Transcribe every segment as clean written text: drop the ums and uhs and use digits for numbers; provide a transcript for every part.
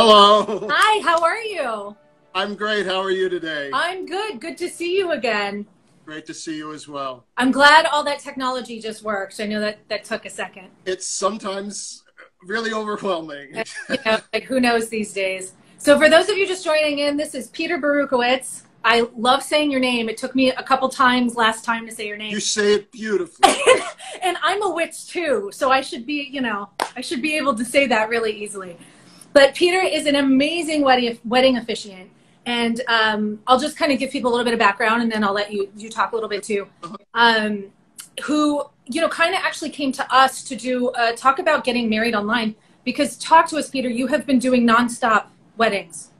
Hello. Hi, how are you? I'm great. How are you today? I'm good. Good to see you again. Great to see you as well. I'm glad all that technology just worked. I know that took a second. It's sometimes really overwhelming. Like who knows these days. So for those of you just joining in, this is Peter Berukowicz. I love saying your name. It took me a couple times last time to say your name. You say it beautifully. And I'm a witch too, so I should be, I should be able to say that really easily. But Peter is an amazing wedding officiant. And I'll just kind of give people a little bit of background, and then I'll let you talk a little bit too. Who, kind of actually came to us to do talk about getting married online. Because talk to us, Peter, you have been doing nonstop weddings.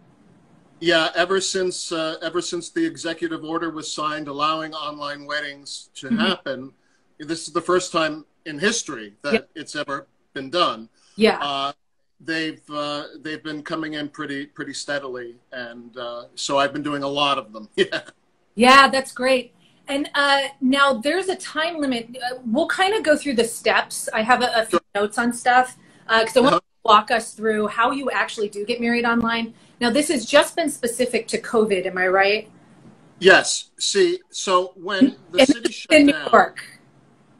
Yeah, ever since the executive order was signed allowing online weddings to happen, this is the first time in history that it's ever been done. Yeah. They've been coming in pretty steadily, and so I've been doing a lot of them. Yeah, that's great. And now there's a time limit. We'll kind of go through the steps. I have a few notes on stuff because I want to walk us through how you actually do get married online. Now, this has just been specific to COVID, am I right? Yes. See, so when the city shut down, in New York,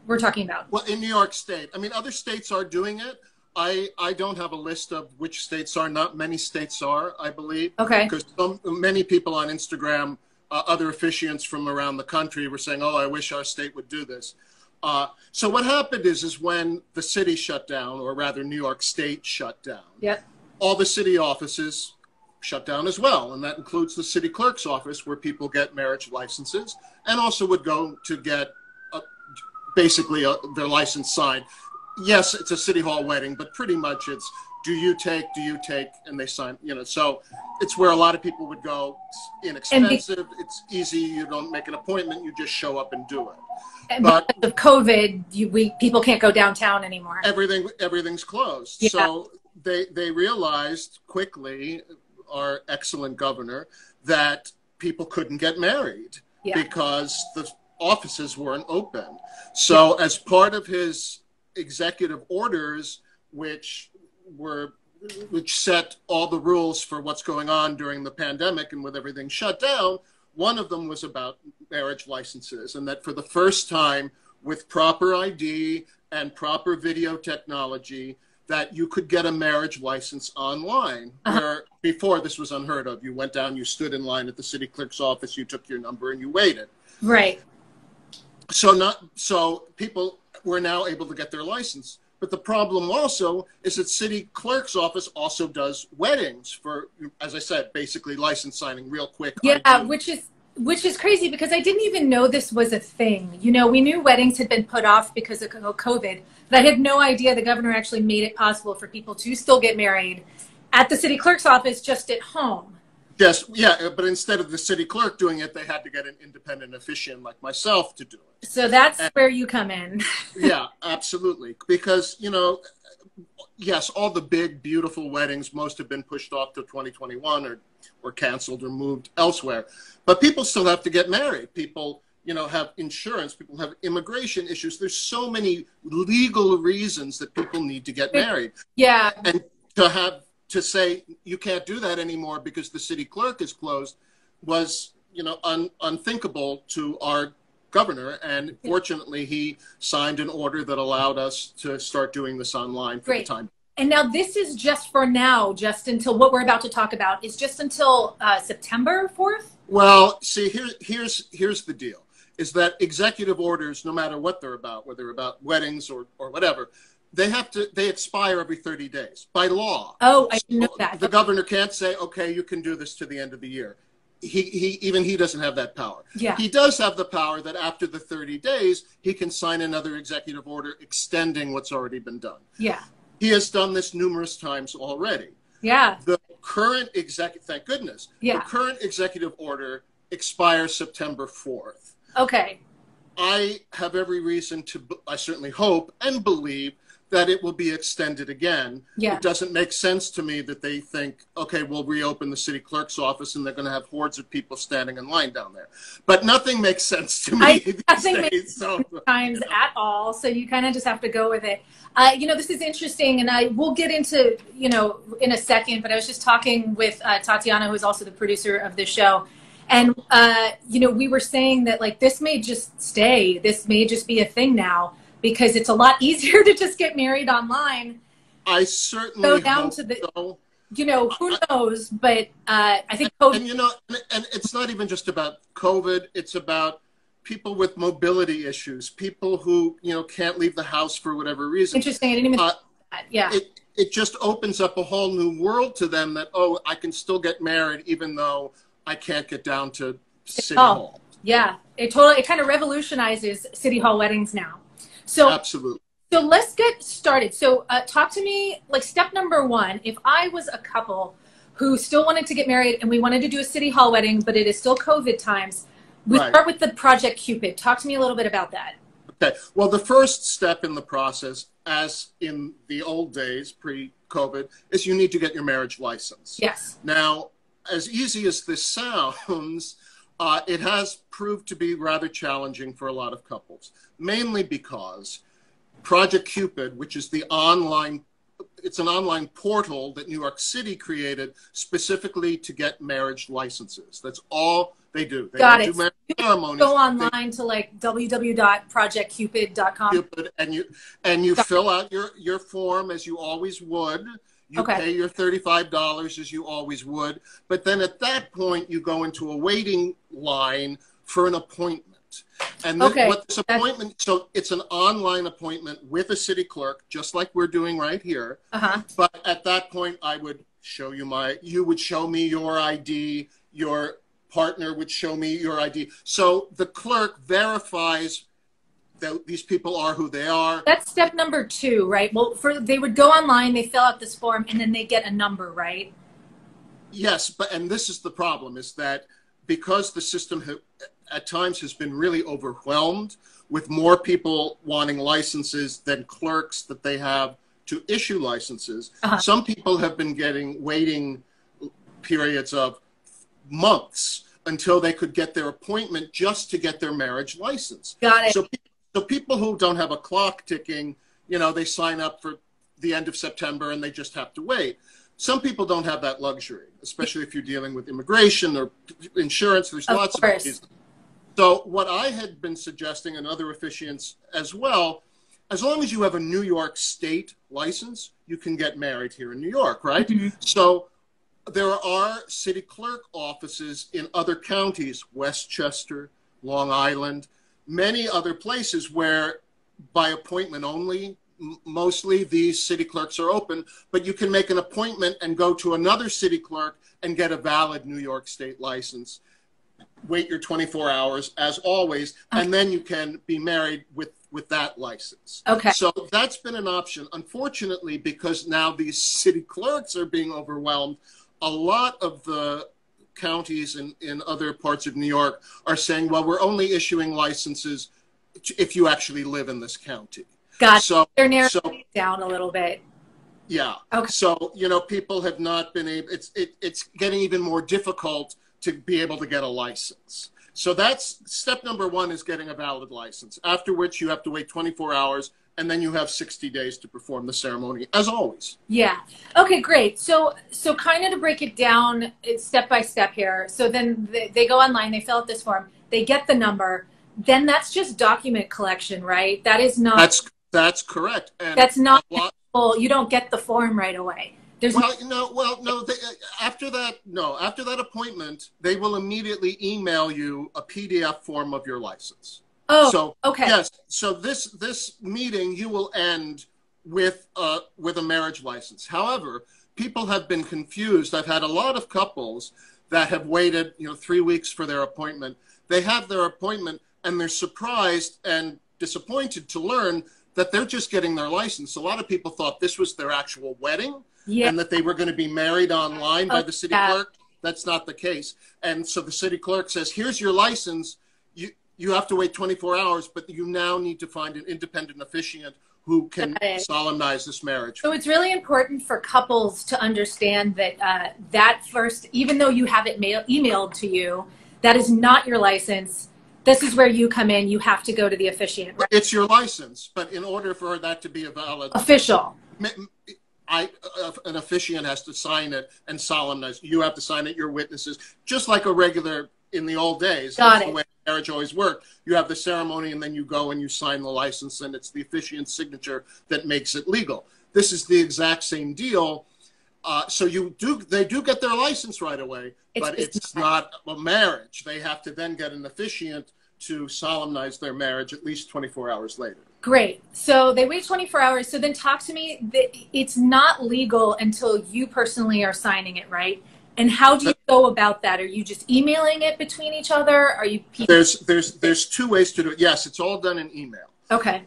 we're talking about. Well, in New York State. I mean, other states are doing it. I don't have a list of which states are. Not many states are, I believe. Okay. Because many people on Instagram, other officiants from around the country were saying, oh, I wish our state would do this. So what happened is when the city shut down, or rather New York State shut down, all the city offices shut down as well. And that includes the city clerk's office, where people get marriage licenses and also would go to get basically their license signed. Yes, it's a city hall wedding, but pretty much it's do you take, and they sign, so it's where a lot of people would go. It's inexpensive, it's easy, you don't make an appointment, you just show up and do it. But because of COVID, people can't go downtown anymore. Everything's closed. Yeah. So they realized quickly, our excellent governor, that people couldn't get married because the offices weren't open. So as part of his executive orders, which set all the rules for what's going on during the pandemic and with everything shut down, one of them was about marriage licenses, and that for the first time, with proper ID and proper video technology, that you could get a marriage license online, where before this was unheard of. You went down, you stood in line at the city clerk's office, you took your number, and you waited. Right. So people were now able to get their license. But the problem also is that city clerk's office also does weddings for, as I said, basically license signing real quick. Yeah, ID. Which is crazy because I didn't even know this was a thing. We knew weddings had been put off because of COVID, but I had no idea the governor actually made it possible for people to still get married at the city clerk's office, just at home. Yes, yeah, but instead of the city clerk doing it, they had to get an independent officiant like myself to do it. So that's where you come in. Yeah, absolutely. Because, yes, all the big, beautiful weddings, most have been pushed off to 2021 or canceled or moved elsewhere. But people still have to get married. People, have insurance. People have immigration issues. There's so many legal reasons that people need to get married. Yeah. And to say you can't do that anymore because the city clerk is closed was, unthinkable to our governor. And fortunately, he signed an order that allowed us to start doing this online for the time. And now this is just for now, just until what we're about to talk about is just until September 4th? Well, see, here's the deal, is that executive orders, no matter what they're about, whether they're about weddings or whatever, they expire every 30 days by law. Oh, I didn't know that. The governor can't say, okay, you can do this to the end of the year. He doesn't have that power. Yeah. He does have the power that after the 30 days, he can sign another executive order extending what's already been done. Yeah. He has done this numerous times already. Yeah. The current thank goodness. Yeah. The current executive order expires September 4th. Okay. I have every reason I certainly hope and believe that it will be extended again. Yeah. It doesn't make sense to me that they think, okay, we'll reopen the city clerk's office and they're going to have hordes of people standing in line down there. But nothing makes sense to me these days. Times at all. So you kind of just have to go with it. You know, this is interesting, and we'll get into, you know, in a second, but I was just talking with Tatiana, who is also the producer of the show. And, you know, we were saying that, like, this may just stay. This may just be a thing now, because it's a lot easier to just get married online. I certainly go down to the, so. You know, who knows? But I think COVID. And, you know, and it's not even just about COVID. It's about people with mobility issues, people who, you know, can't leave the house for whatever reason. Interesting. I didn't even think that. Yeah. It just opens up a whole new world to them that, oh, I can still get married even though I can't get down to City Hall. Yeah. It kind of revolutionizes City Hall weddings now. So absolutely. So let's get started. So talk to me, like, step number one. If I was a couple who still wanted to get married and we wanted to do a City Hall wedding, but it is still COVID times, we start with the Project Cupid. Talk to me a little bit about that. Okay. Well, the first step in the process, as in the old days, pre-COVID, is you need to get your marriage license. Yes. Now, as easy as this sounds, it has proved to be rather challenging for a lot of couples, mainly because Project Cupid, which is it's an online portal that New York City created specifically to get marriage licenses. That's all they do. They Got don't it. do marriage ceremonies. Go online to, like, www.projectcupid.com. Cupid, and you fill out your form as you always would. You pay your $35 as you always would. But then at that point, you go into a waiting line for an appointment. And what this appointment, so it's an online appointment with a city clerk, just like we're doing right here. But at that point, I would show you you would show me your ID, your partner would show me your ID. So the clerk verifies that these people are who they are. That's step number 2, right? Well, they would go online, they fill out this form, and then they get a number, right? Yes, and this is the problem, is that because the system at times has been really overwhelmed with more people wanting licenses than clerks that they have to issue licenses, some people have been getting waiting periods of months until they could get their appointment just to get their marriage license. Got it. So people who don't have a clock ticking, you know, they sign up for the end of September and they just have to wait. Some people don't have that luxury, especially if you're dealing with immigration or insurance. There's lots of reasons. So what I had been suggesting, and other officiants as well, as long as you have a New York State license, you can get married here in New York, right? So there are city clerk offices in other counties, Westchester, Long Island, many other places where by appointment only, mostly these city clerks are open, but you can make an appointment and go to another city clerk and get a valid New York State license. Wait your 24 hours, as always, and then you can be married with that license. Okay. So that's been an option. Unfortunately, because now these city clerks are being overwhelmed, a lot of the counties in other parts of New York are saying, well, we're only issuing licenses if you actually live in this county. Got it. So they're narrowing it down a little bit. Yeah. Okay. So, you know, people have not been able, it's getting even more difficult to be able to get a license. So that's step number 1, is getting a valid license, after which you have to wait 24 hours and then you have 60 days to perform the ceremony, as always. Yeah. Okay, great. So kind of to break it down step by step here. So then they go online, they fill out this form, they get the number, then that's just document collection, right? That is not. That's correct. And that's not. You don't get the form right away. After that appointment, they will immediately email you a PDF form of your license. Oh, so, okay. Yes. So this meeting you will end with a marriage license. However, people have been confused. I've had a lot of couples that have waited, 3 weeks for their appointment. They have their appointment and they're surprised and disappointed to learn that they're just getting their license. A lot of people thought this was their actual wedding and that they were going to be married online by the city clerk. That's not the case. And so the city clerk says, here's your license. you have to wait 24 hours, but you now need to find an independent officiant who can solemnize this marriage. So it's really important for couples to understand that that first, even though you have it emailed to you, that is not your license. This is where you come in. You have to go to the officiant. Right? It's your license, but in order for that to be a valid official, an officiant has to sign it and solemnize. You have to sign it, your witnesses, just like a regular in the old days. That's the way marriage always worked. You have the ceremony and then you go and you sign the license, and it's the officiant's signature that makes it legal. This is the exact same deal. So they do get their license right away, but it's not a marriage. They have to then get an officiant to solemnize their marriage at least 24 hours later. Great. So they wait 24 hours. So then talk to me. It's not legal until you personally are signing it, right? And how do you go about that? Are you just emailing it between each other? Are you? There's two ways to do it. Yes, it's all done in email. Okay.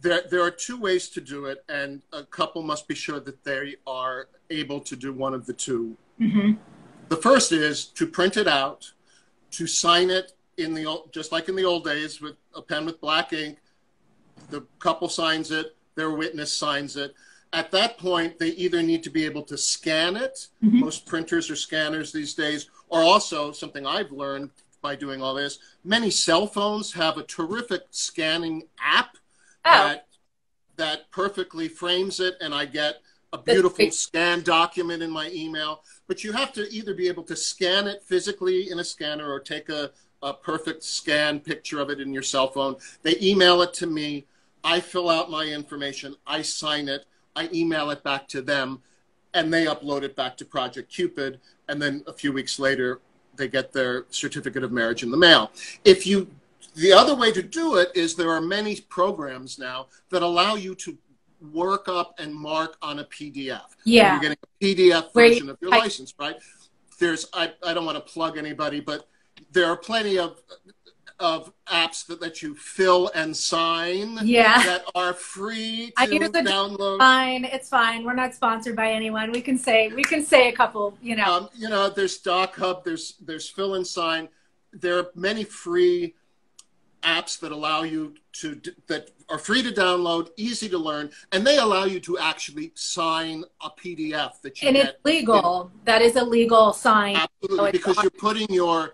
There are two ways to do it, and a couple must be sure that they are able to do one of the two. Mm-hmm. The first is to print it out, to sign it just like in the old days with a pen with black ink. The couple signs it, their witness signs it. At that point, they either need to be able to scan it. Mm-hmm. Most printers are scanners these days, or also something I've learned by doing all this, many cell phones have a terrific scanning app that perfectly frames it, and I get a beautiful scanned document in my email. But you have to either be able to scan it physically in a scanner or take a perfect scan picture of it in your cell phone. They email it to me. I fill out my information. I sign it. I email it back to them, and they upload it back to Project Cupid. And then a few weeks later, they get their certificate of marriage in the mail. The other way to do it is there are many programs now that allow you to work up and mark on a PDF. Yeah. You're getting a PDF version of your license, right? I don't want to plug anybody, but there are plenty of apps that let you fill and sign that are free to download. It's fine. We're not sponsored by anyone. We can say a couple, there's Doc Hub, there's fill and sign. There are many free apps that allow you that are free to download, easy to learn, and they allow you to actually sign a PDF that you get. And it's legal. That is a legal sign. Absolutely, because you're putting your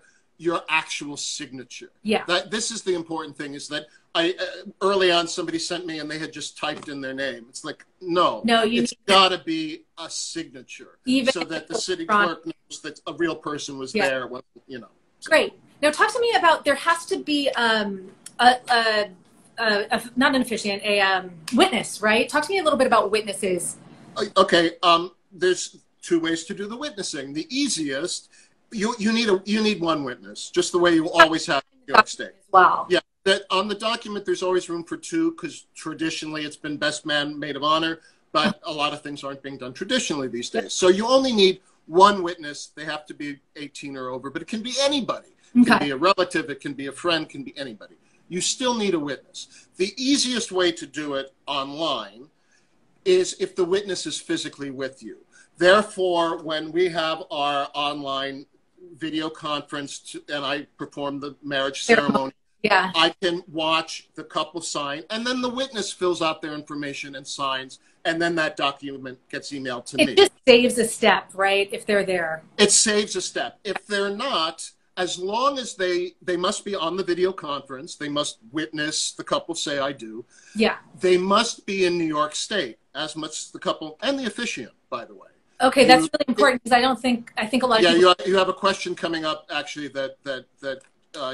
actual signature. Yeah. This is the important thing, is that early on somebody sent me and they had just typed in their name. It's like, no, it's got to be a signature, so that the city clerk knows that a real person was there. Well, So. Great. Now talk to me about, there has to be not an officiant, a witness, right? Talk to me a little bit about witnesses. Okay. There's two ways to do the witnessing. The easiest, you need one witness, just the way you always have in New York State. Wow. Yeah. That on the document, there's always room for two, because traditionally it's been best man, maid of honor, but a lot of things aren't being done traditionally these days. So you only need one witness. They have to be 18 or over, but it can be anybody. It can be a relative, it can be a friend, it can be anybody. You still need a witness. The easiest way to do it online is if the witness is physically with you. Therefore, when we have our online video conference and I perform the marriage ceremony, I can watch the couple sign, and then the witness fills out their information and signs, and then that document gets emailed to me. It just saves a step, right, if they're there? It saves a step. If they're not, as long as they must be on the video conference, they must witness the couple say, I do. Yeah. They must be in New York State, as much as the couple, and the officiant, by the way. Okay, that's really important, because I think a lot of people... you have a question coming up, actually, that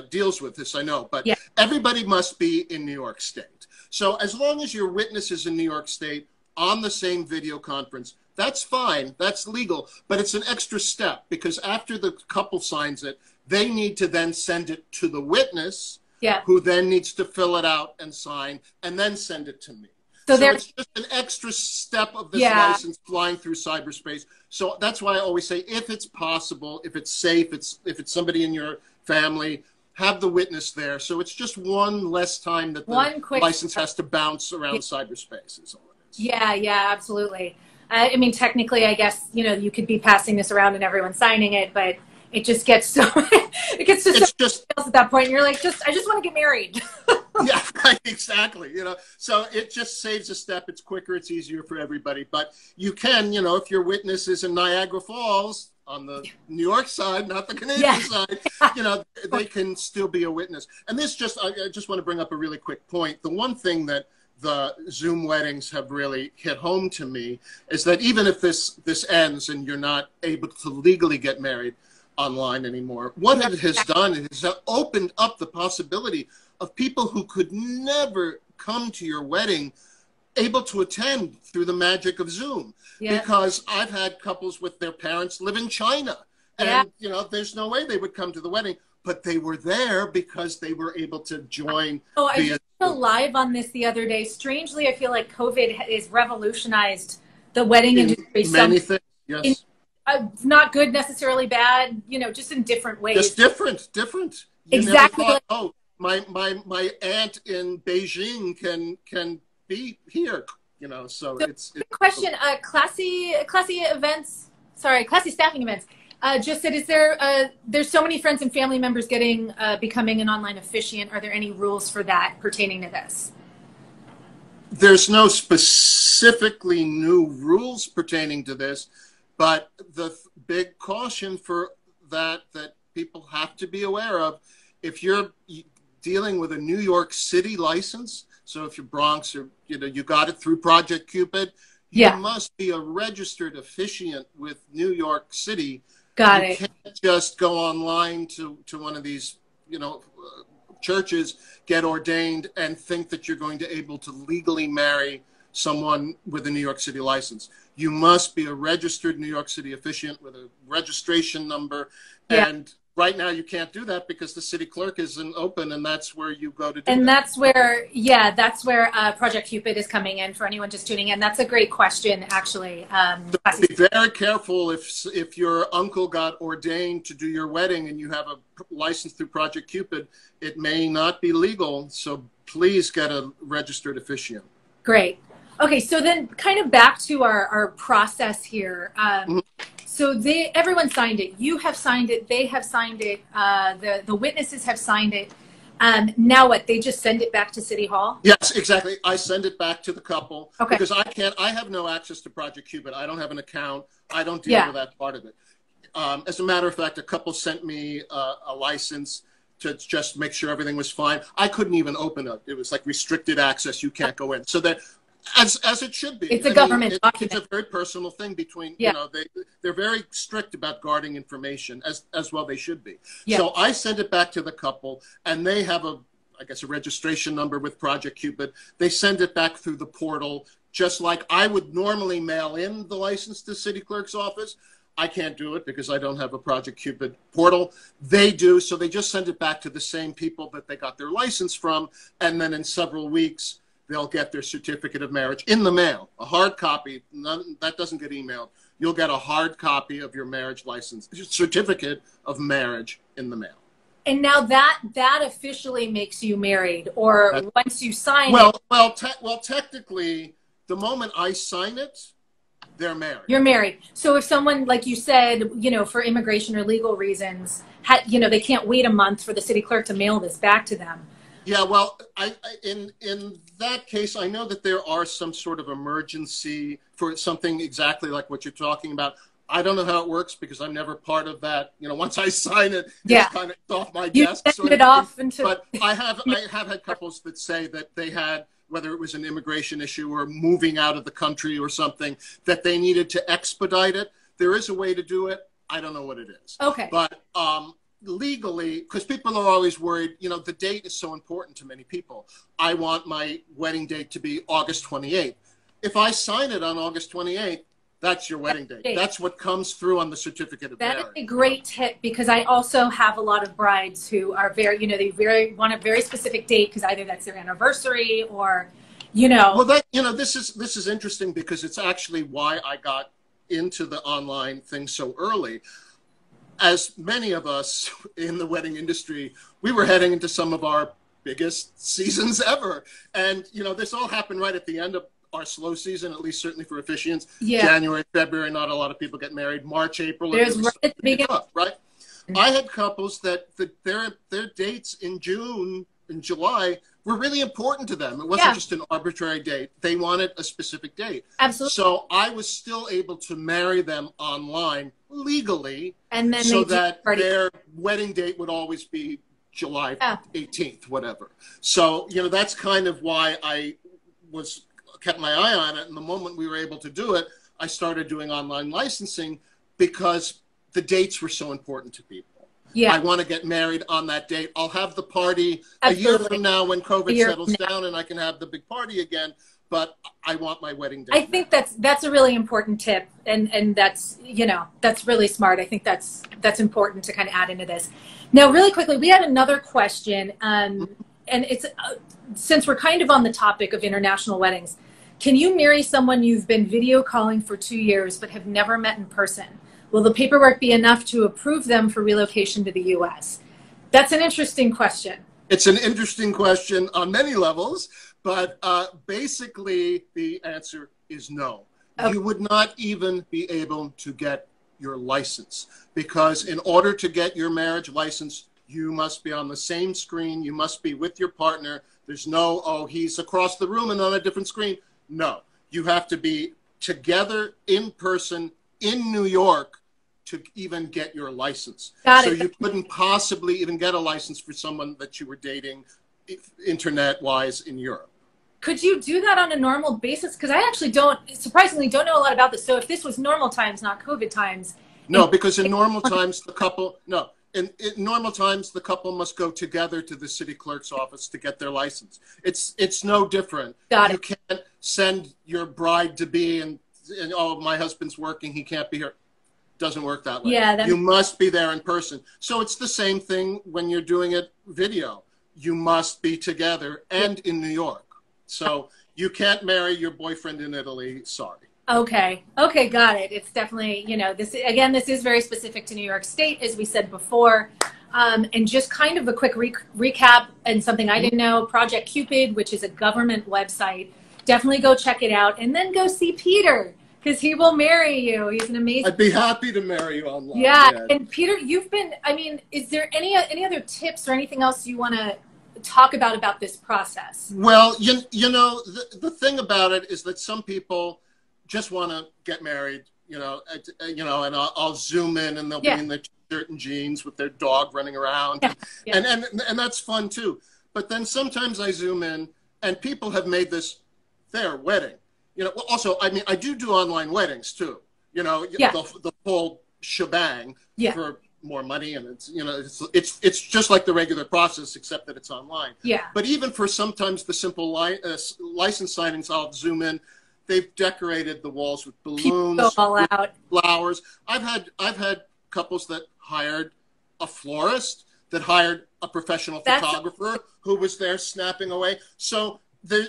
deals with this, I know. But everybody must be in New York State. So as long as your witness is in New York State on the same video conference, that's fine. That's legal. But it's an extra step, because after the couple signs it, they need to then send it to the witness, who then needs to fill it out and sign, and then send it to me. So it's just an extra step of this license flying through cyberspace. So that's why I always say, if it's possible, if it's safe, if it's somebody in your family, have the witness there. So it's just one less time that the license has to bounce around cyberspace is all it is. Yeah, absolutely. I mean, technically, I guess, you could be passing this around and everyone signing it, but it just gets so it gets to It's so just else at that point. And you're like, I just want to get married. yeah, right, exactly. You know, so it just saves a step. It's quicker. It's easier for everybody. But you can, you know, if your witness is in Niagara Falls on the New York side, not the Canadian side, you know, they can still be a witness. And this just, I just want to bring up a really quick point. The one thing that the Zoom weddings have really hit home to me is that even if this ends and you're not able to legally get married online anymore, what it has done is opened up the possibility of people who could never come to your wedding able to attend through the magic of Zoom. Yeah. Because I've had couples with their parents live in China and, you know, there's no way they would come to the wedding, but they were there because they were able to join. Oh, I just feel live on this the other day. Strangely, I feel like COVID has revolutionized the wedding industry. Many things, yes. Not good, necessarily bad, you know, just in different ways. Just different. You exactly. Never thought, my aunt in Beijing can be here, you know. So it's question. Classy staffing events. Just said, is there? There's so many friends and family members becoming an online officiant. Are there any rules for that pertaining to this? There's no specifically new rules pertaining to this, but the big caution for that people have to be aware of, if you're dealing with a New York City license, so if you're Bronx or, you know, you got it through Project Cupid, you must be a registered officiant with New York City. Got it. You can't just go online to one of these, you know, churches, get ordained, and think that you're going to be able to legally marry someone with a New York City license. You must be a registered New York City officiant with a registration number. And right now you can't do that because the city clerk isn't open, and that's where you go to do and that. That's where Project Cupid is coming in for anyone just tuning in. That's a great question, actually. So be very careful if your uncle got ordained to do your wedding and you have a license through Project Cupid, it may not be legal. So please get a registered officiant. Great. Okay, so then kind of back to our process here. So everyone signed it. You have signed it. They have signed it. The witnesses have signed it. Now what? They just send it back to City Hall? Yes, exactly. I send it back to the couple because I have no access to Project Cupid. I don't have an account. I don't deal with that part of it. As a matter of fact, a couple sent me a license to just make sure everything was fine. I couldn't even open it. It was like restricted access. You can't go in. So that, as it should be. It's a government document. It's a very personal thing between, you know, they're very strict about guarding information, as well they should be. So I send it back to the couple, and they have a registration number with Project Cupid. They send it back through the portal, just like I would normally mail in the license to city clerk's office. I can't do it because I don't have a Project Cupid portal. They do, so they just send it back to the same people that they got their license from, and then in several weeks, they'll get their certificate of marriage in the mail, a hard copy. That doesn't get emailed. You'll get a hard copy of your marriage license, certificate of marriage in the mail. And now that officially makes you married, or once you sign it? Well, technically, the moment I sign it, they're married. You're married. So if someone, like you said, you know, for immigration or legal reasons, you know, they can't wait a month for the city clerk to mail this back to them. Yeah, well, in that case, I know that there are some sort of emergency for something exactly like what you're talking about. I don't know how it works because I'm never part of that. You know, once I sign it, it's kind of off my desk. Send it off but I have had couples that say that they had, whether it was an immigration issue or moving out of the country or something, that they needed to expedite it. There is a way to do it. I don't know what it is. Okay. But legally, because people are always worried, you know, the date is so important to many people. I want my wedding date to be August 28th. If I sign it on August 28th, that's your wedding date. That's what comes through on the certificate of marriage. That is a great tip, because I also have a lot of brides who are very, you know, they want a very specific date because either that's their anniversary or, you know. Well, that, you know, this is interesting because it's actually why I got into the online thing so early. As many of us in the wedding industry, we were heading into some of our biggest seasons ever. And, you know, this all happened right at the end of our slow season, at least certainly for officiants. January, February, not a lot of people get married. March, April, right? I had couples that their dates in June and July were really important to them. It wasn't just an arbitrary date. They wanted a specific date. Absolutely. So I was still able to marry them online legally, and then so that their wedding date would always be July 18th, whatever. So, you know, that's kind of why I kept my eye on it. And the moment we were able to do it, I started doing online licensing because the dates were so important to people. Yeah. I want to get married on that date. I'll have the party a year from now when COVID settles down and I can have the big party again. But I want my wedding date. I think that's a really important tip, and that's, you know, that's really smart. I think that's important to kind of add into this. Now, really quickly, we had another question, and it's since we're kind of on the topic of international weddings, can you marry someone you've been video calling for 2 years but have never met in person? Will the paperwork be enough to approve them for relocation to the U.S.? That's an interesting question. It's an interesting question on many levels, but basically the answer is no. Okay. You would not even be able to get your license, because in order to get your marriage license, you must be on the same screen. You must be with your partner. There's no, oh, he's across the room and on a different screen. No, you have to be together in person in New York to even get your license. So you couldn't possibly even get a license for someone that you were dating internet-wise in Europe. Could you do that on a normal basis? Because I actually surprisingly don't know a lot about this. So if this was normal times, not COVID times. No, because in normal times, the couple, in normal times, the couple must go together to the city clerk's office to get their license. It's no different. You can't send your bride-to-be and, oh, my husband's working, he can't be here. Doesn't work that way. Yeah, you must be there in person. So it's the same thing when you're doing it video. You must be together and in New York. So you can't marry your boyfriend in Italy. Sorry. Okay. Okay. Got it. It's definitely, you know, this is very specific to New York State, as we said before. And just kind of a quick recap and something I didn't know, Project Cupid, which is a government website. Definitely go check it out, and then go see Peter, because he will marry you. He's an amazing. I'd be happy to marry you online. Yeah. And Peter, you've been, I mean, is there any other tips or anything else you want to talk about this process? Well, you know, the thing about it is that some people just want to get married, and I'll zoom in and they'll be in their t-shirt and jeans with their dog running around. And that's fun too. But then sometimes I zoom in and people have made this their wedding. You know, also, I mean, I do online weddings too, the whole shebang for more money, and it's just like the regular process, except that it's online. Yeah. But even for sometimes the simple license signings, I'll zoom in. They've decorated the walls with balloons, with flowers. I've had couples that hired a florist, that hired a professional photographer who was there snapping away. So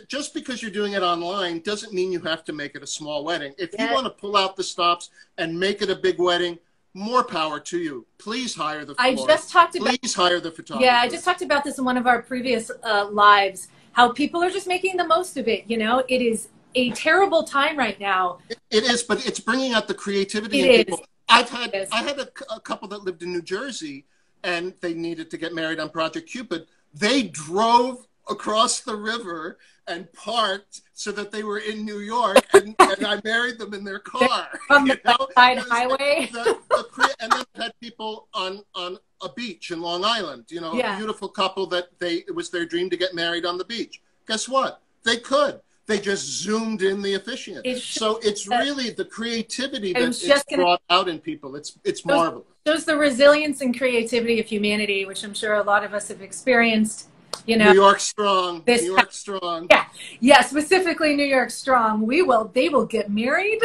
just because you're doing it online doesn't mean you have to make it a small wedding. If you want to pull out the stops and make it a big wedding, more power to you. Please hire the florist. Please hire the photographer. Yeah, I just talked about this in one of our previous lives, how people are just making the most of it. You know, it is a terrible time right now. It is, but it's bringing out the creativity in people. I had a couple that lived in New Jersey, and they needed to get married on Project Cupid. They drove across the river and parked so that they were in New York, and I married them in their car. On the side highway. And then had people on a beach in Long Island, a beautiful couple that it was their dream to get married on the beach. Guess what? They could. They just zoomed in the officiant. So it's really the creativity that brought out in people. It's marvelous. Shows the resilience and creativity of humanity, which I'm sure a lot of us have experienced. New York strong. New York strong. Yeah, specifically New York strong. They will get married.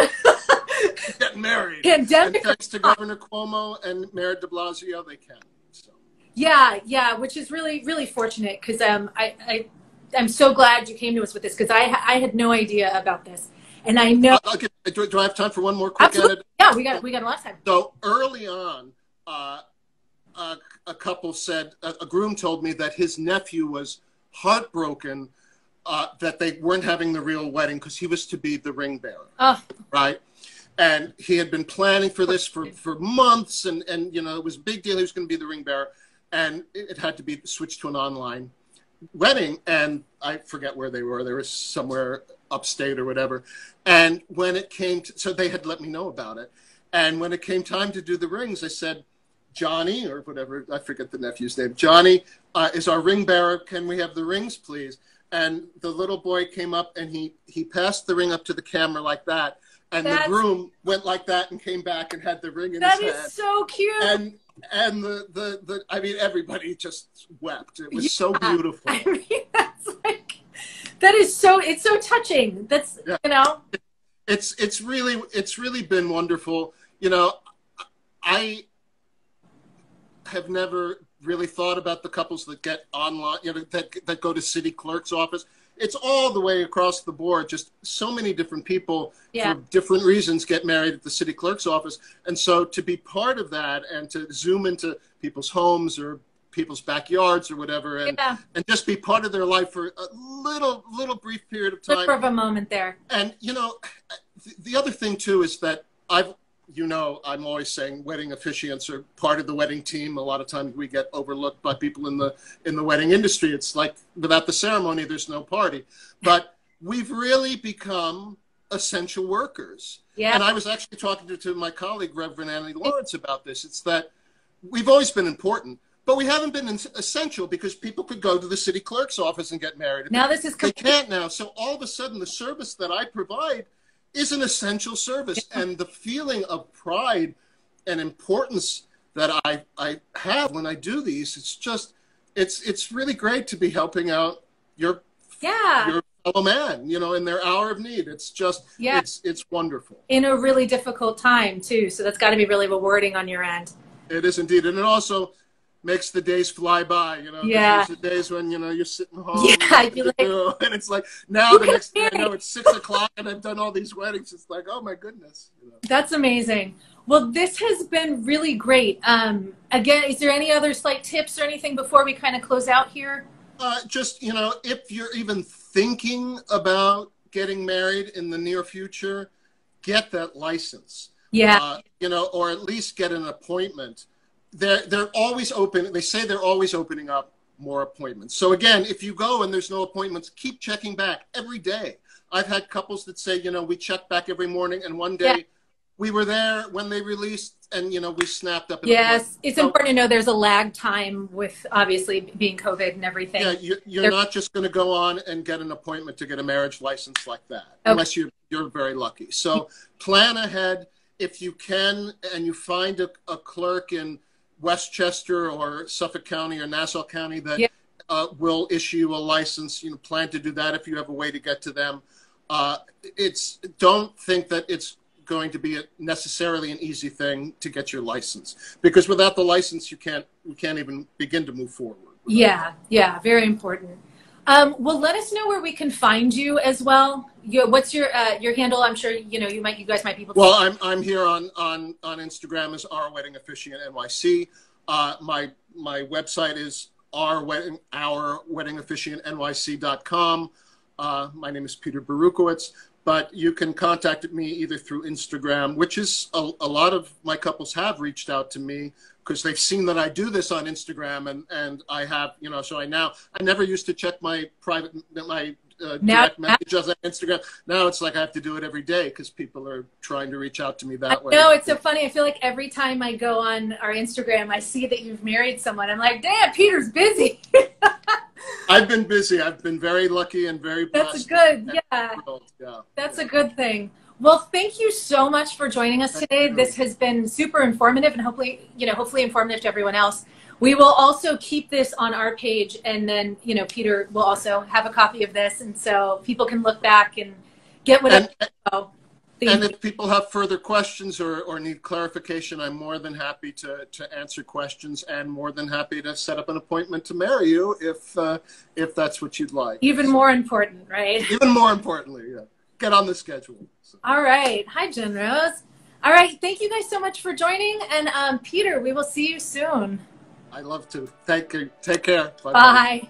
Get married. Pandemic. And thanks to Governor Cuomo and Mayor de Blasio, they can. So. Yeah, which is really, really fortunate, because I'm so glad you came to us with this, because I had no idea about this. And I know. Do I have time for one more quick Absolutely. edit? Yeah, we got a lot of time. So early on, a couple said, a groom told me that his nephew was heartbroken that they weren't having the real wedding because he was to be the ring bearer. Oh. Right? And he had been planning for this for months, and you know, it was a big deal. He was going to be the ring bearer, and it had to be switched to an online wedding. And I forget where they were. They were somewhere upstate or whatever. And when it came to, so they had let me know about it. And when it came time to do the rings, I said, Johnny, or whatever, I forget the nephew's name, Johnny is our ring bearer. Can we have the rings, please? And the little boy came up and he passed the ring up to the camera like that. And the groom went like that and came back and had the ring in his hand. That is so cute. And the I mean, everybody just wept. It was so beautiful. I mean, that's like, that is so, it's so touching. That's, you know. It's really been wonderful. You know, I have never really thought about the couples that get online, you know, that go to city clerk's office. It's all the way across the board. Just so many different people for different reasons get married at the city clerk's office. And so to be part of that and to zoom into people's homes or people's backyards or whatever, and just be part of their life for a little brief period of time. Flip of a moment there. And, you know, the other thing too is that I'm always saying wedding officiants are part of the wedding team. A lot of times we get overlooked by people in the wedding industry. It's like without the ceremony, there's no party. But we've really become essential workers. Yeah. And I was actually talking to my colleague, Reverend Annie Lawrence, about this. It's that we've always been important, but we haven't been essential because people could go to the city clerk's office and get married. Now they can't now. So all of a sudden, the service that I provide is an essential service, and the feeling of pride and importance that I have when I do these, it's really great to be helping out your fellow man, you know, in their hour of need. It's just, it's wonderful. In a really difficult time too. So that's got to be really rewarding on your end. It is indeed. And it also makes the days fly by, you know. There's the days when, you know, you're sitting home and it's like, now the next day I know it's 6 o'clock and I've done all these weddings. It's like, oh my goodness. You know. That's amazing. Well, this has been really great. Again, is there any other slight tips or anything before we kind of close out here? Just, you know, if you're even thinking about getting married in the near future, get that license. Yeah. You know, or at least get an appointment. They're always open. They say they're always opening up more appointments. So again, if you go and there's no appointments, keep checking back every day. I've had couples that say, you know, we check back every morning, and one day we were there when they released, and you know, we snapped up. It's important to know there's a lag time with obviously being COVID and everything. Yeah, you're not just going to go on and get an appointment to get a marriage license like that, unless you're very lucky. So plan ahead if you can, and you find a clerk in Westchester or Suffolk County or Nassau County that will issue you a license. You know, plan to do that if you have a way to get to them. Don't think that it's going to be necessarily an easy thing to get your license, because without the license, we can't even begin to move forward. Yeah, very important. Well, let us know where we can find you as well. What's your handle? I'm sure you guys might be able to. Well, I'm here on Instagram as Our Wedding Officiant NYC. My website is ourweddingofficiantnyc.com. My name is Peter Berukowicz, but you can contact me either through Instagram, which is a lot of my couples have reached out to me because they've seen that I do this on Instagram, and I have, you know, so I never used to check my direct messages on Instagram. Now it's like I have to do it every day because people are trying to reach out to me that way. No, it's so funny. I feel like every time I go on our Instagram, I see that you've married someone. I'm like, damn, Peter's busy. I've been busy. I've been very lucky and very blessed. That's good. That's a good thing. Well, thank you so much for joining us today. This has been super informative, and hopefully informative to everyone else. We will also keep this on our page, and then, you know, Peter will also have a copy of this, and so people can look back and get whatever. And if people have further questions or need clarification, I'm more than happy to answer questions, and more than happy to set up an appointment to marry you if that's what you'd like. Even more important, right? Even more importantly, get on the schedule. So. All right. Hi, Jen Rose. All right. Thank you guys so much for joining, and Peter, we will see you soon. I'd love to. Thank you. Take care. Bye-bye. Bye.